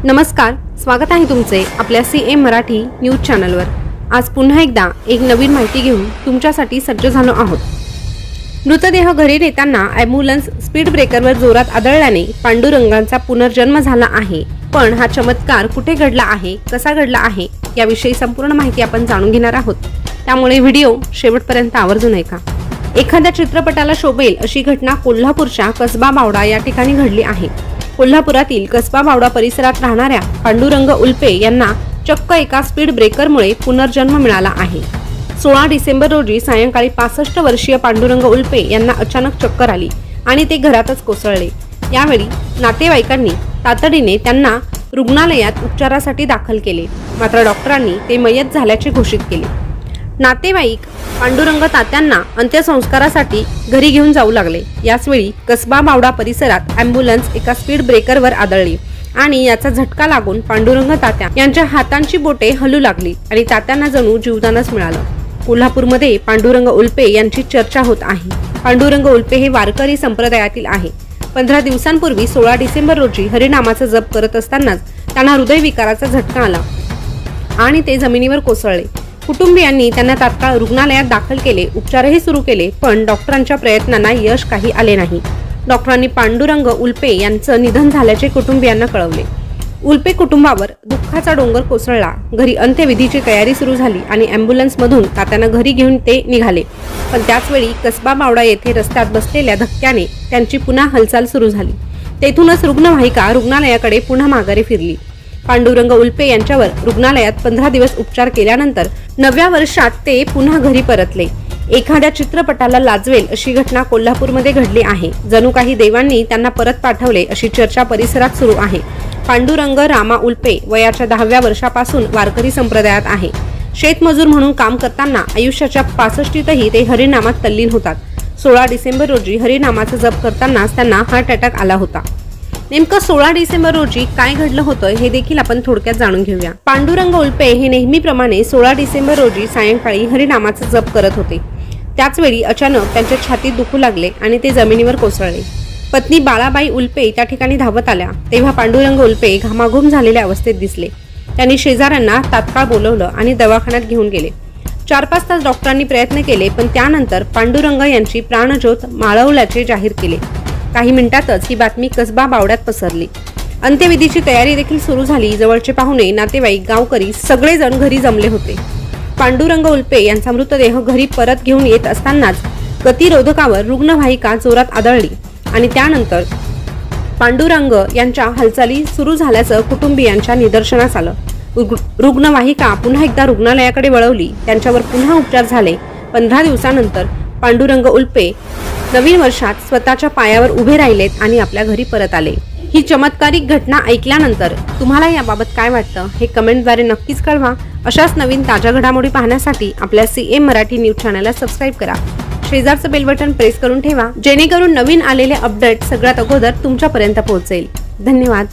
नमस्कार, स्वागत आहे तुमचे आपल्या CM मराठी न्यूज चॅनलवर। आज पुन्हा एकदा एक नवीन माहिती घेऊन तुमच्यासाठी सज्ज झालो आहोत। मृतदेह घरी नेताना ॲम्ब्युलन्स स्पीड ब्रेकरवर जोरात आदळल्याने पांडुरंगाचा पुनर्जन्म झाला आहे। पण हा चमत्कार कुठे घडला आहे, कसा घडला आहे याविषयी संपूर्ण माहिती आपण जाणून घेणार आहोत। त्यामुळे व्हिडिओ शेवटपर्यंत आवर्जून ऐका। एखाद्या चित्रपटाला शोभेल अशी घटना कोल्हापूरच्या कसबा बावडा या ठिकाणी घडली आहे। कोल्हापुरातील कसबा बावडा परिसरात राहणाऱ्या पांडुरंग उल्पे यांना चक्क एका स्पीड ब्रेकरमुळे पुनर्जन्म मिळाला आहे। 16 डिसेंबर रोजी सायंकाळी 65 वर्षीय पांडुरंग उल्पे यांना अचानक चक्कर आली आणि ते घरातच कोसळले। यावेळी नातेवाईकांनी तातडीने त्यांना रुग्णालयात उपचारासाठी दाखल केले, मात्र डॉक्टरांनी ते मयत झाल्याचे घोषित केले। नातेवाईक पांडुरंग तात्यांना अंत्यसंस्कारासाठी घरी घेऊन जाऊ लागले। याचवेळी कसबा बावडा परिसरात ॲम्ब्युलन्स एका स्पीड ब्रेकरवर आदळली आणि याचा झटका लागून पांडुरंग तात्या यांच्या हातांची बोटे हलू लागली आणि तात्यांना जणू जीवदानच मिळालं। कोल्हापूरमध्ये पांडुरंग उल्पे यांची चर्चा होत आहे। पांडुरंग उल्पे हे वारकरी संप्रदायातील आहे। 15 दिवसांपूर्वी 16 डिसेंबर रोजी हरिनामाचा जप करत असतानाच त्यांना हृदयविकाराचा झटका आला आणि ते जमिनीवर कोसळले। कुटुंबियांनी त्यांना तात्काळ रुग्णालयात दाखल केले, उपचारही सुरू केले, पण डॉक्टरांच्या प्रयत्नांना यश काही आले नाही। डॉक्टरांनी पांडुरंग उल्पे यांचं निधन झाल्याचे कुटुंबियांना कळवले। उल्पे कुटुंबावर दुःखाचा डोंगर कोसळला। घरी अंत्यविधीची तयारी सुरू झाली आणि ॲम्ब्युलन्समधून तात्यांना घरी घेऊन ते निघाले, पण त्याचवेळी कसबा बावडा येथे रस्त्यात बसलेल्या धक्क्याने त्यांची पुन्हा हालचाल सुरू झाली। तेथूनच रुग्णवाहिका रुग्णालयाकडे पुन्हा माघारी फिरली। पांडुरंग उल्पे यांच्यावर रुग्णालयात 15 दिवस उपचार केल्यानंतर 9व्या वर्षात ते पुन्हा घरी परतले। एखाद्या चित्रपटाला लाजवेल अशी घटना कोल्हापूरमध्ये घडली आहे। जणू काही देवांनी त्यांना परत पाठवले अशी चर्चा परिसरात सुरू आहे। पांडुरंग रामा उल्पे वयाच्या 10व्या वर्षापासून वारकरी संप्रदायात आहे। शेतमजूर म्हणून काम करताना आयुष्याच्या 65तही ते हरिनामात तल्लीन होतात। 16 डिसेंबर रोजी हरिनामाचा जप करतानाच त्यांना हार्ट अटॅक आला होता। नेमकं 16 डिसेंबर रोजी काय घडलं होतं हे देखील आपण थोडक्यात जाणून घेऊया। पांडुरंग उल्पे हे नेहमीप्रमाणे 16 डिसेंबर रोजी सायंकाळी हरिनामाचा जप करत होते। त्याचवेळी अचानक त्यांच्या छातीत दुखू लागले आणि ते जमिनीवर कोसळले। पत्नी बाळाबाई उल्पे त्या ठिकाणी धावत आल्या, तेव्हा पांडुरंग उल्पे घामाघूम झालेल्या अवस्थेत दिसले। त्यांनी शेजाऱ्यांना तात्काळ बोलवलं आणि दवाखान्यात घेऊन गेले। 4-5 तास डॉक्टरांनी प्रयत्न केले, पण त्यानंतर पांडुरंग यांची प्राणज्योत माळवल्याचे जाहीर केले। काही मिनिटातच ही बातमी कसबा बावड्यात पसरली। अंत्यविधीची तयारी देखील सुरू झाली। जवळचे पाहुणे, नातेवाईक, गावकरी सगळेजण घरी जमले होते। पांडुरंग उल्पे यांचा मृतदेह घरी परत घेऊन येत असतानाच गतिरोधकावर रुग्णवाहिका जोरात आदळली आणि त्यानंतर पांडुरंग यांच्या हालचाली सुरू झाल्याचं कुटुंबियांच्या निदर्शनास आलं। रुग्णवाहिका पुन्हा एकदा रुग्णालयाकडे वळवली, त्यांच्यावर पुन्हा उपचार झाले। 15 दिवसानंतर पांडुरंग उल्पे नवीन वर्षात स्वतःच्या पायावर उभे राहिलेत आणि आपल्या घरी परत आले। ही चमत्कारिक घटना ऐकल्यानंतर तुम्हाला याबाबत काय वाटतं हे कमेंटद्वारे नक्कीच कळवा। अशाच नवीन ताज्या घडामोडी पाहण्यासाठी आपल्या CM मराठी न्यूज चॅनलला सबस्क्राईब करा। शेजारचं बेल बटन प्रेस करून ठेवा, जेणेकरून नवीन आलेले अपडेट सगळ्यात अगोदर तुमच्यापर्यंत पोहोचेल। धन्यवाद।